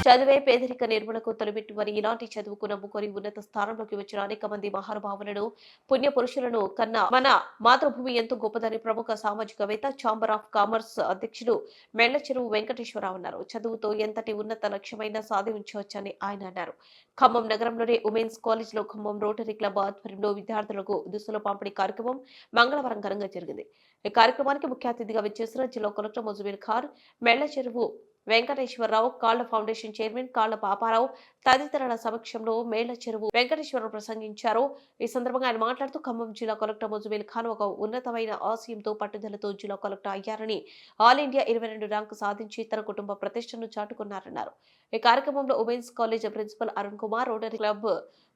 చదివే పేదరిక నిర్మూలనకు తొలిపెట్టుమని ఇలాంటి చదువుకు నమ్ముకొని ఉన్నత స్థానంలోకి వచ్చిన అనేక మంది మహానుభావులను పుణ్య పురుషులను కన్నా మన మాతృభూమి ఎంతో గొప్పదని ప్రముఖ సామాజికవేత్త ఛాంబర్ ఆఫ్ కామర్స్ అధ్యక్షులు మెళ్లచెరువు వెంకటేశ్వరరావు అన్నారు. చదువుతో ఎంతటి ఉన్నత లక్ష్యమైనా సాధించవచ్చని ఆయన అన్నారు. ఖమ్మం నగరంలోని ఉమెన్స్ కాలేజ్ లో ఖమ్మం రోటరీ క్లబ్ ఆధ్వర్యంలో విద్యార్థులకు దుస్తుల పంపిణీ కార్యక్రమం మంగళవారం ఘనంగా జరిగింది. ఈ కార్యక్రమానికి ముఖ్య అతిథిగా విచ్చేసిన జిల్లా కలెక్టర్ ముజబీర్ ఖాన్, మెళ్లచెరువు వెంకటేశ్వరరావు, కాళ్ల ఫౌండేషన్ చైర్మన్ కాళ్ల పాపారావు తదితరుల సమక్షంలో మేళ్లచెరువు వెంకటేశ్వరరావు ప్రసంగించారు. ఈ సందర్భంగా ఆయన మాట్లాడుతూ ఖమ్మం జిల్లా కలెక్టర్ ముజబీర్ ఖాన్ ఒక ఉన్నతమైన ఆశయంతో పట్టుదలతో జిల్లా కలెక్టర్ అయ్యారని, ఆల్ ఇండియా 22 ర్యాంకు సాధించి తన కుటుంబ ప్రతిష్టను చాటుకున్నారన్నారు. ఈ కార్యక్రమంలో women's college principal Arun Kumar, rotary club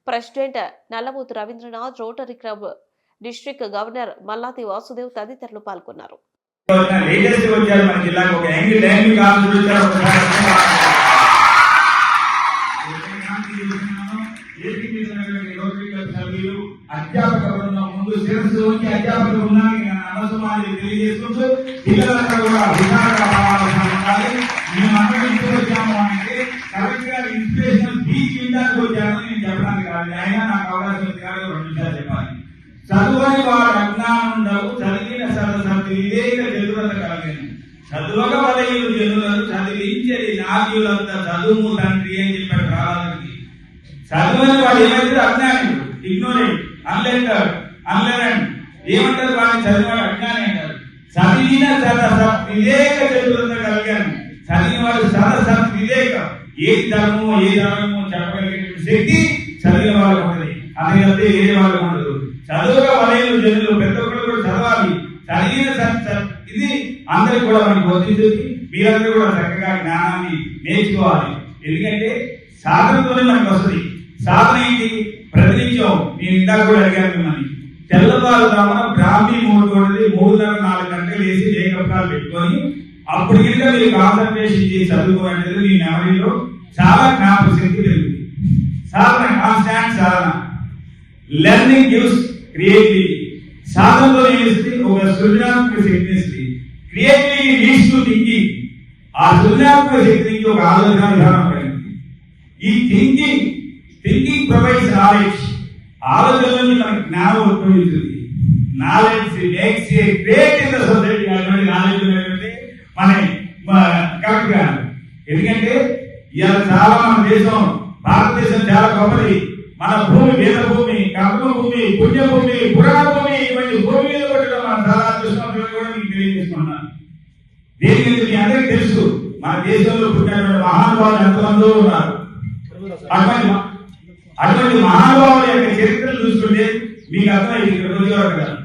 president Nallabothu Ravindranath, rotary club district governor Malladi Vasudev తదితరులు పాల్గొన్నారు. లేటెస్ట్ వచ్చారు మన జిల్లాకు ఒక యాంగిల్ ల్యాంగ్వేజ్ కాన్సెప్ట్ వచ్చారు. అధ్యాపక బృందం ముందు శిరస్సు వచ్చి అధ్యాపక బృందానికి నమస్కారాలు తెలియజేసుకుంటూ పిల్లలందరూ కూడా విధానంగా ఉండాలి. మేము అందరం ఇంటికి వచ్చాము అంటే కరెక్ట్ గా ఇన్స్పిరేషనల్ స్పీచ్ వినడానికి వచ్చామని నేను చెప్పడానికి కాదు. అయినా నాకు అవకాశం ఉంది కాబట్టి 2 నిమిషాలు చెప్పాలి. చదువని వాడు అజ్ఞానం ఉండవు, చదివిన సరసతి వివేక జనురత కలిగిన చదువక వలయులు జనులను చదివించని నావ్యులంత చదువు తండ్రి అని చెప్పాడు రావాలకి. చదువని వాడు ఏమైతే అజ్ఞానుడు, ఇగ్నోరెంట్, అన్లెర్నడ్, అన్లెర్నడ్ ఏమంటారు? వాడిని చదివాడు అజ్ఞాని అంటారు. చదివిన సరసత్ వివేక జనురత కలిగాను. చదివిన వాడు సరసత్ వివేక ఏది ధర్మమో ఏ ధర్మమో చెప్పగలిగిన శక్తి చదివిన వాళ్ళు ఉంటుంది. అదే ఏ వాళ్ళు ఉండదు. చదువుగా వలయలు జనులు ప్రతి ఒక్కరు కూడా చదవాలి. చదివిన ఇది అందరికి కూడా మనకి వర్తించింది. మీరందరూ కూడా చక్కగా జ్ఞానాన్ని నేర్చుకోవాలి. ఎందుకంటే సాధనతోనే మనకు వస్తుంది. సాధన ఏంటి? ప్రతినిత్యం నేను ఇందాక కూడా అడిగాను మిమ్మల్ని, తెల్లవారుజామున బ్రాహ్మీ 3-4 గంటలు వేసి ఏకప్రాలు పెట్టుకొని అప్పుడు కనుక మీరు కాన్సన్ట్రేషన్ చేసి చదువుకోవాలంటే మీ మెమరీలో చాలా జ్ఞాపక శక్తి పెరుగుతుంది. సాధన, కాన్స్టాంట్ సాధన. Learning gives creativity. సాధనలో ఏమిస్తుంది? ఒక సృజనాత్మక శక్తి ఇస్తుంది. Creativity leads to thinking. ఆ సృజనాత్మక శక్తికి ఒక ఆలోచన విధానం పడింది. ఈ థింకింగ్ ప్రొవైడ్స్ నాలెడ్జ్. ఆలోచనలోని మనకు జ్ఞానం ఉద్భవిస్తుంది. Knowledge makes a great in the society. అటువంటి నాలెడ్జ్ మన కరెక్ట్ గా. ఎందుకంటే ఇవాళ చాలా మన దేశం, భారతదేశం చాలా గొప్పది. మన భూమి, వేద భూమి, కర్మ భూమి, పుణ్య భూమి, పురాణ భూమి, ఇవన్నీ భూమి మీద కొట్టడం మన చాలా అదృష్టం కూడా మీకు తెలియజేసుకున్నాను. దేని మీ అందరికీ తెలుసు, మన దేశంలో పుట్టినటువంటి మహానుభావులు ఎంతమందో ఉన్నారు. అటువంటి మహానుభావుల యొక్క చరిత్రలు చూసుకుంటే మీకు అర్థమైంది. రోజువారు కదా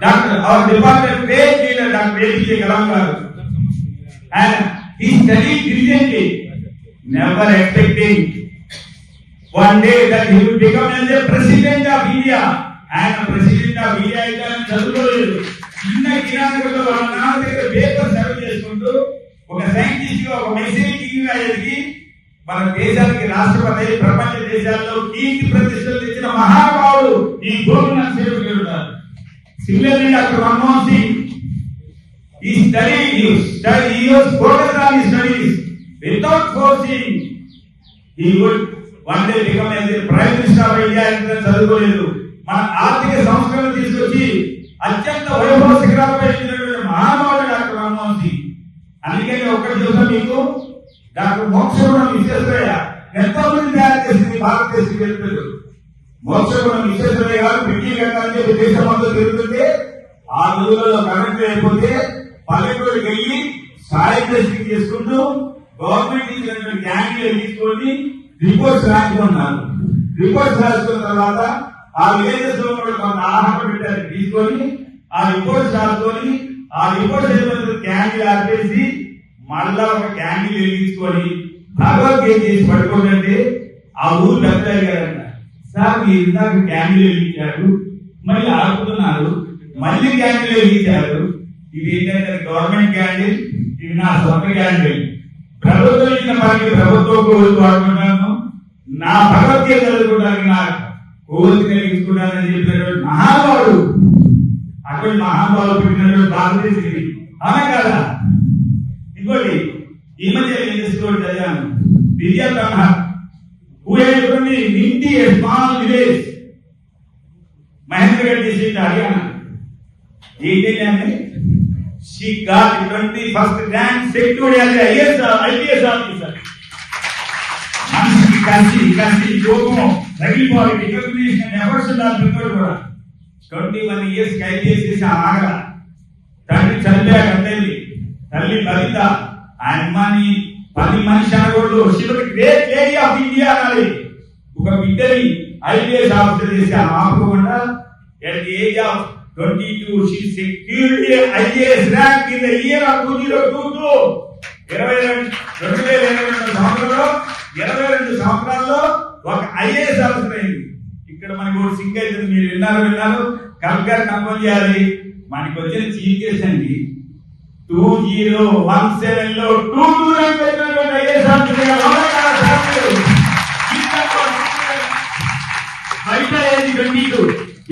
doctor our department great leader doctor APJ Kalam garu. And he studied brilliantly, never expecting one day that he would become as a president of India. And a president of India అయితే చదువుకోలేదు. చిన్న కిరాణకుల్లో వాళ్ళ నాన్న దగ్గర పేపర్ సర్వ్ చేసుకుంటూ ఒక scientist గా, ఒక మెసేజ్ గా ఎదిగి మన దేశానికి రాష్ట్రపతి, ప్రపంచ దేశాల్లో కీర్తి ప్రతిష్టలు తెచ్చిన మహానుభావుడు ఈ భూమిని సేవకులు ఉంటారు. Similarly doctor Manmohan Singh, he was focused on his studies without forcing. He would one day become as a prime minister of India. అంటే చదువుకోలేదు. మన ఆర్థిక సంస్కరణ తీసుకొచ్చి అత్యంత వైభవ శిఖరాలపై ఎక్కినటువంటి మహానుభావుడు డాక్టర్ మన్మోహన్ సింగ్. అందుకని ఒక్కటి చూసాం మీకు, డాక్టర్ మోక్షగుణం విశ్వేశ్వరయ్య ఎంతో మంది తయారు చేసింది భారతదేశ చరిత్రలో. మోక్షగుణం విశ్వేశ్వరయ్య గారు బ్రిటిష్ గంటే దేశం అంతా తిరుగుతుంటే ఆ రోజులలో కరెంట్ అయిపోతే పల్లెటూరుకి వెళ్ళి సాయం చేసుకుంటూ గవర్నమెంట్ ఇచ్చినటువంటి క్యాంటీన్లు తీసుకొని రిపోర్ట్స్ రాసుకున్నారు. రిపోర్ట్స్ రాసుకున్న తర్వాత ఆ విలేజెస్ లో కూడా కొంత ఆహార పెట్టారు తీసుకొని ఆ రిపోర్ట్స్ రాసుకొని ఆ రిపోర్ట్స్ అయిపోయిన క్యాండిల్ ఆపేసి మళ్ళా ఒక క్యాండిల్ వెలిగించుకొని భగవద్గీత చేసి పడుకోండి. ఆ ఊరు పెద్ద అడిగారంట, సార్ మీరు ఇందాక క్యాండిల్ వెలిగించారు, మళ్ళీ ఆడుతున్నారు, మళ్ళీ క్యాండిల్ వెలిగించారు, ఇది ఏంటంటే గవర్నమెంట్ క్యాండిల్, ఇది నా సొంత క్యాండిల్, ప్రభుత్వం ఇచ్చిన పనికి ప్రభుత్వం వాడుకుంటాను, నా భగవద్గీత చదువుకోవడానికి నా కోరిక కలిగించుకుంటానని చెప్పినటువంటి మహానుభావుడు. అటువంటి మహానుభావులు పెట్టినటువంటి భారతదేశం అవునా కదా. ఇంకోటి ఈ మధ్య చదివాను, Vidya Tanhar, who hails from the Ninti, a small village, Mahendragarh district, Haryana. She got 21st rank secured as a IPS officer. And she can see Yogo, regular determination and efforts are prepared. 21 years IPS is Agra. Tanti Chandra Kandelli, Talli Balita, and Mani, Pali Manishanagolu. She was a great lady of India. Uka Vitali, IPS officer is Amapunda. At the age of 22, she secured a IAS rank in the year of 2022. 22 సంవత్సరాల్లో ఒక IAS officer అయింది. ఇక్కడ మనకు ఒక single మీరు విన్నారు collector కంపల్ చేయాలి. మనకి వచ్చిన చీఫ్ గెస్ట్ అండి 2017 లో 22 ర్యాంక్ పెట్టినటువంటి ఐఏఎస్ ఆఫీసర్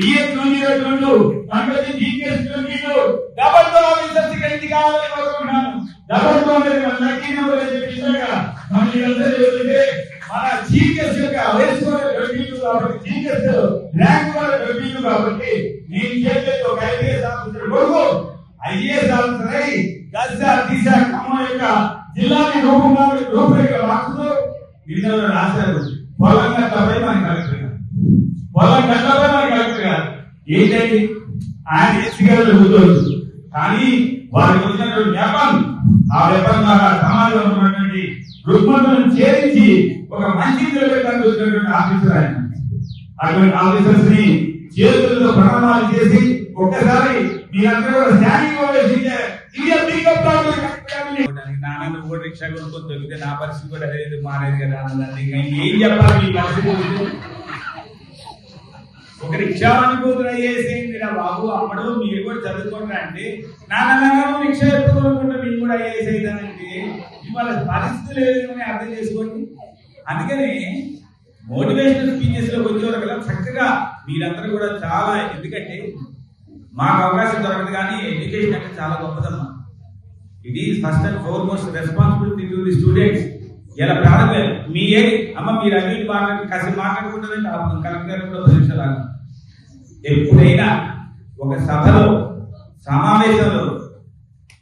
year 2022 మనకి జీపీఎస్ 22 డబుల్ తో ఆఫీసర్స్ కి కావాలని కోరుకుంటున్నాను. డబుల్ తో అనేది మన లక్కీ నెంబర్ అని చెప్పినాక మనకి అందరూ చెప్తే మన జీపీఎస్ యొక్క వయసు 22 కాబట్టి జీపీఎస్ ర్యాంక్ కూడా 22 కాబట్టి నేను చేసేది ఒక ఐఏఎస్ ఆఫీసర్ కొడుకు ఐఏఎస్ ఆఫీసర్ అయి దశ దిశ క్రమం యొక్క జిల్లాని రూపురేఖ రాస్తూ వీళ్ళు రాశారు. పొలంగా తప్పై మనకి కలెక్టర్ పొలం కట్టపై మనకి కలెక్టర్ గారు ఏంటండి ఆయన ఎస్సీ గారు కూర్చోవచ్చు. కానీ వారికి వచ్చినటువంటి వెపన్ ఆ వెపన్ ద్వారా సమాజంలో ఉన్నటువంటి రుగ్మతలను చేరించి ఒక మంచి నిలబెట్టడానికి వచ్చినటువంటి ఆఫీసర్ ఆయన. అటువంటి ఆఫీసర్స్ ని చేతులతో ప్రణామాలు చేసి ఒక్కసారి మీరందరూ కూడా స్టాండింగ్ ఓవేషన్ నాన్న ఓటు రిక్షా కొనుక్కొని దొరికితే నా పరిస్థితి కూడా అదే మారేది కదా అన్నదాన్ని ఏం చెప్పాలి మీ పరిస్థితి. ఒక రిక్షా అనుకూతులు అయ్యేసేయండి నా బాబు అమ్మడు మీరు కూడా చదువుకుంటా అంటే నాన్న రిక్షా ఎత్తుకోకుండా మీరు కూడా ఐఏఎస్ అవుతానంటే ఇవాళ పరిస్థితి లేదని అర్థం చేసుకోండి. అందుకని మోటివేషనల్ స్పీచెస్ లోకి వచ్చే వరకు చక్కగా మీరందరూ కూడా చాలా, ఎందుకంటే మాకు అవకాశం దొరకదు కానీ ఎడ్యుకేషన్ అంటే చాలా గొప్పదమ్మా. It is first and foremost responsibility to the students. ఇలా ప్రారంభం మీ అమ్మ మీరు అన్ని కాసేపు మాట్లాడుకుంటారంటే కలెక్టర్ కూడా 10 నిమిషాలు ఆగు. ఎప్పుడైనా ఒక సభలో సమావేశంలో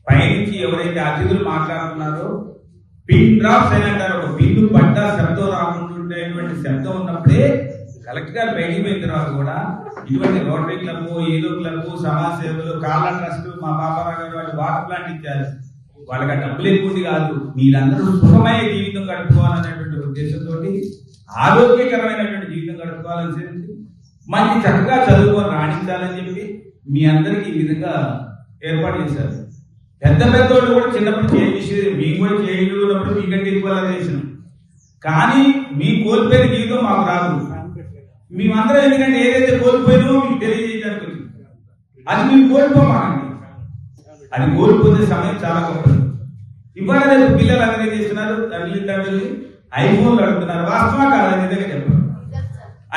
పైనుంచి ఎవరైతే అతిథులు మాట్లాడుతున్నారో పిన్ డ్రాప్స్ అని అంటారు. ఒక పిన్ను పడ్డ శబ్దం రాకుండా ఉండేటువంటి శబ్దం ఉన్నప్పుడే కలెక్టర్ గారు బయటికి పోయిన తర్వాత కూడా ఇటువంటి రోటరీ క్లబ్, ఏదో క్లబ్, సమాజ సేవలు, కాళ్ళ ట్రస్ట్, మా పాపారావు గారు వాళ్ళు వాటర్ ప్లాంట్ ఇచ్చారు. వాళ్ళకి ఆ డబ్బులు ఎక్కువ కాదు, మీరందరూ సుఖమైన జీవితం గడుపుకోవాలనేటువంటి ఉద్దేశంతో ఆరోగ్యకరమైనటువంటి జీవితం గడుపుకోవాలని మంచి చక్కగా చదువుకొని రాణించాలని చెప్పి మీ అందరికీ ఈ విధంగా ఏర్పాటు చేశారు. పెద్ద పెద్దోళ్ళు కూడా చిన్నప్పుడు చేసి మేము కూడా చేయగలిగినప్పుడు మీకంటే ఎక్కువ చేసినాం. కానీ మీ కోల్పోయిన జీవితం మాకు రాదు. మేమందరం ఎందుకంటే ఏదైతే కోల్పోయినో మీకు తెలియజేయడానికి అది మేము కోల్పోమాకండి. అది కోల్పోతే సమయం చాలా గొప్పది. ఇవాళ రేపు పిల్లలు అందరూ ఏం చేస్తున్నారు, తల్లిదండ్రులు ఐఫోన్లు అడుగుతున్నారు. వాస్తవా కాదు నిజంగా చెప్పండి.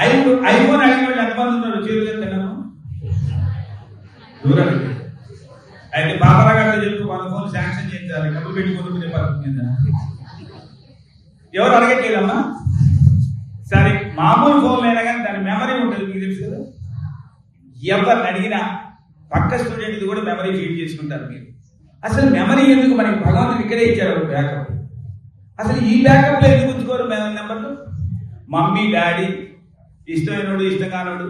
ఐఫోన్ అడిగిన వాళ్ళు ఎంతమంది ఉన్నారు చేతులు చెప్తున్నాము దూరం. అయితే బాబారా గారితో చెప్పి మన ఫోన్ శాంక్షన్ చేయించాలి, డబ్బులు పెట్టి కొనుక్కునే పద్ధతి మీద ఎవరు అడగట్లేదమ్మా. సరే మామూలు ఫోన్లు అయినా కానీ దాని మెమరీ ఉంటుంది, మీకు తెలుసు కదా. ఎవరిని అడిగినా పక్క స్టూడెంట్ కూడా మెమరీ ఫీడ్ చేసుకుంటారు. మీరు అసలు మెమరీ ఎందుకు మనకి భగవంతుడు ఇక్కడే ఇచ్చారు బ్యాకప్. అసలు ఈ బ్యాకప్ లో ఎందుకు ఉంచుకోరు నెంబర్లు? మమ్మీ డాడీ, ఇష్టమైనోడు ఇష్టం కానోడు,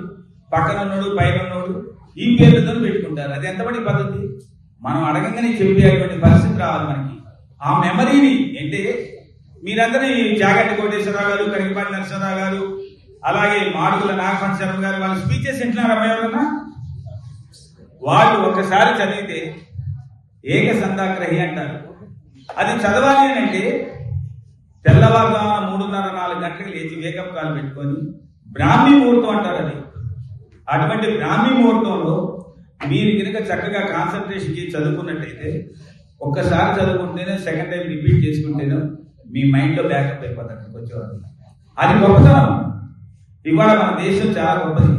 పక్కన ఉన్నోడు పైన ఉన్నోడు, ఈ పేర్లతో పెట్టుకుంటారు. అది ఎంతమంది పద్ధతి? మనం అడగంగానే చెప్పేటువంటి పరిస్థితి రావాలి మనకి. ఆ మెమరీని అంటే మీరందరూ జాగంటి కోటేశ్వరరావు గారు, కరిగిపాటి నరసింహరావు గారు, అలాగే మాడుగుల నాగపంచ శర్మ గారు వాళ్ళ స్పీచెస్ వింటున్నారా ఎవరన్నా? వాళ్ళు ఒక్కసారి చదివితే ఏక సంతాగ్రహి అంటారు. అది చదవాలి అని అంటే తెల్లవారుజామున 3:30-4 గంటలకు లేచి వేకప్ కాల్ పెట్టుకొని బ్రాహ్మీ ముహూర్తం అంటారు. అది అటువంటి బ్రాహ్మీ ముహూర్తంలో మీరు కనుక చక్కగా కాన్సన్ట్రేషన్ చేసి చదువుకున్నట్టయితే ఒక్కసారి చదువుకుంటేనే సెకండ్ టైం రిపీట్ చేసుకుంటేనే మీ మైండ్లో బ్యాకప్ అయిపోతుంది. అక్కడికి వచ్చేవారు అది గొప్పతనం. ఇవాళ మన దేశం చాలా గొప్పది.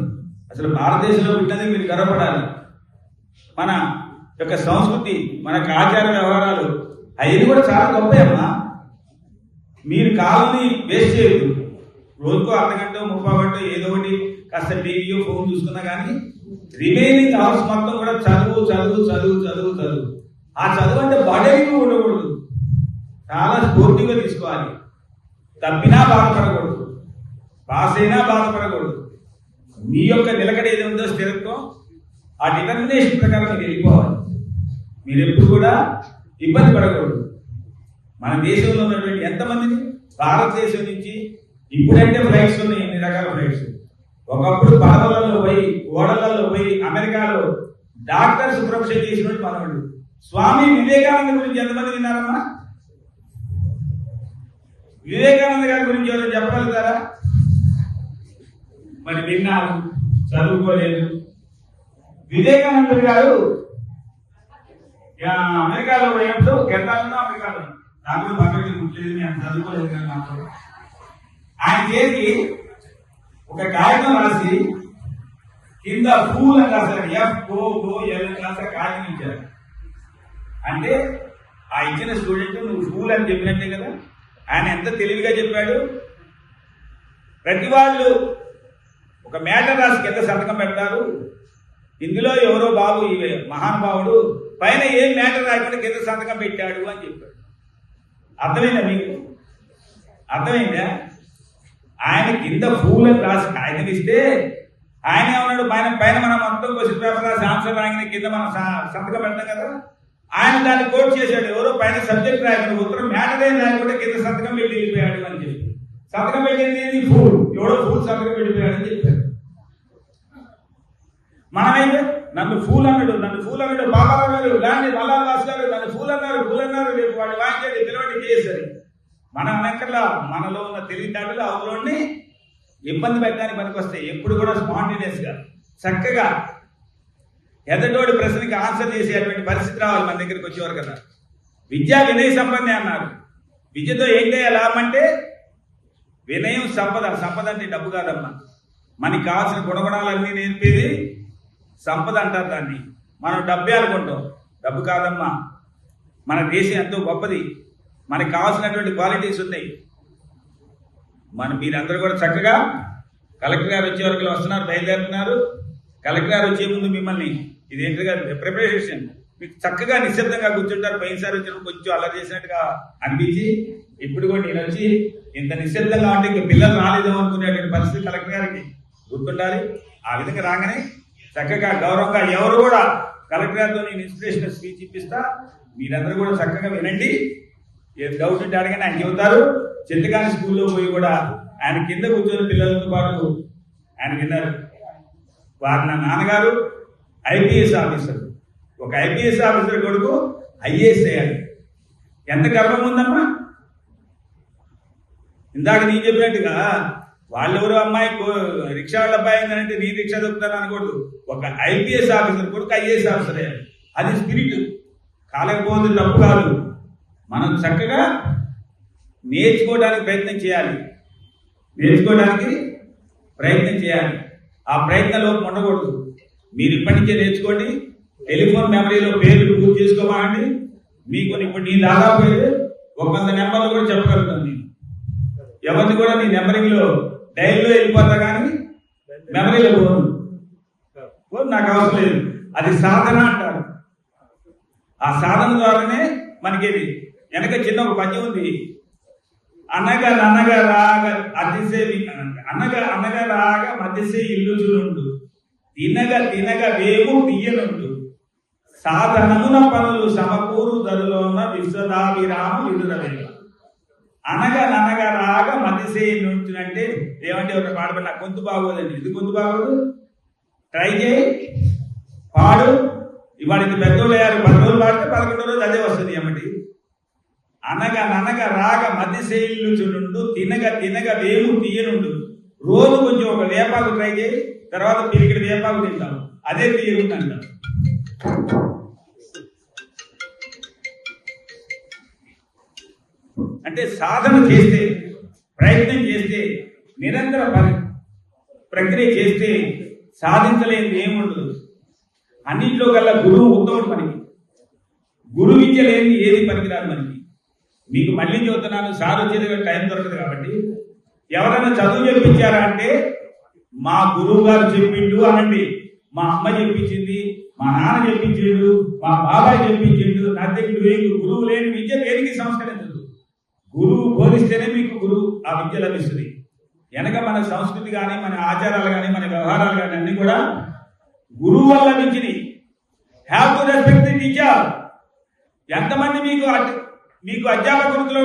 అసలు భారతదేశంలో పుట్టినందుకు మీరు గర్వపడాలి. మన యొక్క సంస్కృతి, మన ఆచార వ్యవహారాలు అవన్నీ కూడా చాలా గొప్పయమ్మా. మీరు కాలని వేస్ట్ చేయదు. రోజుకో అర్ధగంట 30 గంట ఏదో ఒకటి కాస్త టీవీయో ఫోన్ చూసుకున్నా కానీ రిమైనింగ్ అవర్స్ మొత్తం కూడా చదువు చదువు చదువు చదువు చదువు. ఆ చదువు అంటే బడలిగా ఉండకూడదు, చాలా స్ఫూర్తిగా తీసుకోవాలి. తప్పినా బాధపడకూడదు, పాస్ అయినా బాధపడకూడదు. మీ యొక్క నిలకడ ఏది ఉందో స్థిరత్వం, ఆ డిటర్మినేషన్ ప్రకారం మీరు వెళ్ళిపోవాలి. మీరు ఎప్పుడు కూడా ఇబ్బంది పడకూడదు. మన దేశంలో ఉన్నటువంటి ఎంతమందిని భారతదేశం నుంచి ఇప్పుడంటే ఫ్లైట్స్ ఉన్నాయి, ఎన్ని రకాల ఫ్లైట్స్. ఒకప్పుడు పడవలలో పోయి ఓడలలో పోయి అమెరికాలో డాక్టర్స్ ప్రొఫెషన్ చేసినట్టు మనవాడు. స్వామి వివేకానంద గురించి ఎంతమంది విన్నారమ్మా? వివేకానంద గారి గురించి ఎవరు చెప్పగలుగుతారా? మరి విన్నారు, చదువుకోలేదు. వివేకానంద గారు అమెరికాలో పోయినప్పుడు కెనడాలో అమెరికాలో నాకు పక్కకి గుర్తులేదు, నేను చదువుకోలేదు కానీ నాకు ఆయన చేసి ఒక కాగితం రాసి కింద ఫూల్ అని రాశారు. FOOL రాసే కాగితం ఇచ్చారు. అంటే ఆ ఇచ్చిన స్టూడెంట్ నువ్వు ఫూల్ అని చెప్పినట్టే కదా. ఆయన ఎంత తెలివిగా చెప్పాడు. ప్రతి వాళ్ళు ఒక మ్యాటర్ రాసి కింద సంతకం పెడతారు. ఇందులో ఎవరో బాబు ఈ మహానుభావుడు పైన ఏం మ్యాటర్ రాయకుండా కింద సంతకం పెట్టాడు అని చెప్పాడు. అర్థమైందా మీకు? అర్థమైందా? ఆయన కింద ఫూల్ అని రాసి కాగితం ఇస్తే ఆయన ఏమన్నాడు, పైన మనం మొత్తం క్వశ్చన్ పేపర్ రాసి ఆన్సర్ రాగిన కింద మనం సంతకం పెడతాం కదా. ఆయన దాన్ని కోట్ చేశాడు. ఎవరో పైన సబ్జెక్ట్ రాయకుండా ఉత్తరం మ్యాటర్ ఏం రాయకుండా కింద సంతకం పెట్టి వెళ్ళిపోయాడు అని చెప్పి. సంతకం పెట్టింది ఫూల్, ఎవడో ఫూల్ సంతకం పెట్టిపోయాడు అని చెప్పాడు. మనమైతే నన్ను ఫూల్ అన్నాడు బాబారావు గారు, దాన్ని మల్లాదాస్ గారు నన్ను ఫూల్ అన్నారు రేపు వాళ్ళు వాయించేది పిలవండి చేశారు. మనం వెనకల్లా మనలో ఉన్న తెలివితేటలు అవతలని ఇబ్బంది పెట్టడానికి పనికొస్తాయి. ఎప్పుడు కూడా స్పాంటేనియస్ గా చక్కగా ఎదటోడి ప్రశ్నకి ఆన్సర్ చేసేటువంటి పరిస్థితి రావాలి మన దగ్గరికి వచ్చేవారు కదా. విద్యా వినయ సంపన్నే అన్నారు. విద్యతో ఏంటి లాభం అంటే వినయం సంపద. సంపద అంటే డబ్బు కాదమ్మా, మనకి కావాల్సిన గుణగుణాలన్నీ నేర్పేది సంపద అంటారు దాన్ని. మనం డబ్బే అనుకుంటాం, డబ్బు కాదమ్మా. మన దేశం ఎంతో గొప్పది, మనకి కావాల్సినటువంటి క్వాలిటీస్ ఉన్నాయి. మీరందరూ కూడా చక్కగా కలెక్టర్ గారు వచ్చే వరకు వస్తున్నారు, బయలుదేరుతున్నారు. కలెక్టర్ గారు వచ్చే ముందు మిమ్మల్ని ఇదేంటిగా ప్రిపరేషన్ మీకు చక్కగా నిశ్శబ్దంగా కూర్చుంటారు. పోయినసారి వచ్చినప్పుడు కొంచెం అల్లరి చేసినట్టుగా అనిపించి ఇప్పుడు కూడా నేను వచ్చి ఇంత నిశ్శబ్దంగా ఉంటే ఇంకా పిల్లలు రాలేదేమో అనుకునేటువంటి పరిస్థితి కలెక్టర్ గారికి గుర్తుండాలి. ఆ విధంగా రాగానే చక్కగా గౌరవంగా ఎవరు కూడా కలెక్టర్ గారితో నేను ఇన్స్పిరేషనల్ స్పీచ్ ఇప్పిస్తా. మీరందరూ కూడా చక్కగా వినండి. ఏం డౌట్ ఉంటే అడగని ఆయన చెబుతారు. చింతకాని స్కూల్లో పోయి కూడా ఆయన కింద కూర్చొని పిల్లలతో పాటు ఆయన విన్నారు. వారు నా నాన్నగారు IPS ఆఫీసర్, ఒక IPS ఆఫీసర్ కొడుకు IAS అయ్యాడు. ఎంత గర్వం ఉందమ్మా. ఇందాక నేను చెప్పినట్టుగా వాళ్ళెవరో అమ్మాయి రిక్షా వాళ్ళ అబ్బాయి అయిందంటే నీ రిక్షా దొక్కుతాను అనకూడదు. ఒక IPS ఆఫీసర్ కొడుకు IAS ఆఫీసర్ అయ్యాడు. అది స్పిరిట్. కాలేకపోతే తప్పు కాదు. మనం చక్కగా నేర్చుకోవడానికి ప్రయత్నం చేయాలి. ఆ ప్రయత్నంలో ఉండకూడదు. మీరు ఇప్పటి నుంచే నేర్చుకోండి. టెలిఫోన్ మెమరీలో పేర్లు పూర్తి చేసుకోమండి. మీకు ఇప్పుడు నీ దాదాపు 100 నెంబర్లు కూడా చెప్పగలుగుతాను. నేను ఎవరిని కూడా నీ నెంబరింగ్లో డైరీలో వెళ్ళిపోతా కానీ మెమరీలో పోను, నాకు అవసరం లేదు. అది సాధన అంటారు. ఆ సాధన ద్వారానే మనకి వెనక చిన్న ఒక పద్యం ఉంది. అనగా రాగ మధ్యసే ఇల్లు చూడు, తినగ వేము తీయనుండు, సాధనమున పనులు సమకూరు దరులోన విశ్వదాభిరామ విడుదల. అనగా రాగ మధ్యసే నుండి అంటే ఏమంటే ఒక పాడబడి నాకు గొంతు బాగోదండి. ఇది గొంతు బాగోదు, ట్రై చేయి, పాడు. ఇవాళ ఇది పెద్దోళ్ళు అయ్యారు, 10 రోజులు పాడితే 11వ రోజు అదే వస్తుంది ఏమండి. అనగా రాగ మధ్యశైలుచునుండు, తినగ వేము తీయనుండు. రోజు కొంచెం ఒక వేపాకు ట్రై చేయి, తర్వాత పిరికిడి వేపాకు తింటాం, అదే తీయకుండా. అంటే సాధన చేస్తే, ప్రయత్నం చేస్తే, నిరంతర ప్రక్రియ చేస్తే సాధించలేనిది ఏముండదు. అన్నింటిలో కల్లా గురువు ఉత్తముడు. మనకి గురు విద్య లేని ఏది పనికిరాదు. మనకి మీకు మళ్ళీ చెబుతున్నాను, సార్ వచ్చేది టైం దొరకదు కాబట్టి ఎవరైనా చదువు చెప్పించారా అంటే మా గురువు గారు చెప్పిండు అనండి. మా అమ్మ చెప్పించింది, మా నాన్న చెప్పించిండు, మా బాబాయ్ చెప్పించిండు, నా దగ్గర గురువు లేని విద్య దేనికి సంస్కరించదు. గురువు బోధిస్తేనే మీకు గురువు ఆ విద్య లభిస్తుంది. వెనక మన సంస్కృతి కానీ, మన ఆచారాలు కానీ, మన వ్యవహారాలు కానీ అన్ని కూడా గురువు వల్ల లభించింది. Have to respect the teacher. ఎంతమంది మీకు అధ్యాపక వృత్తిలో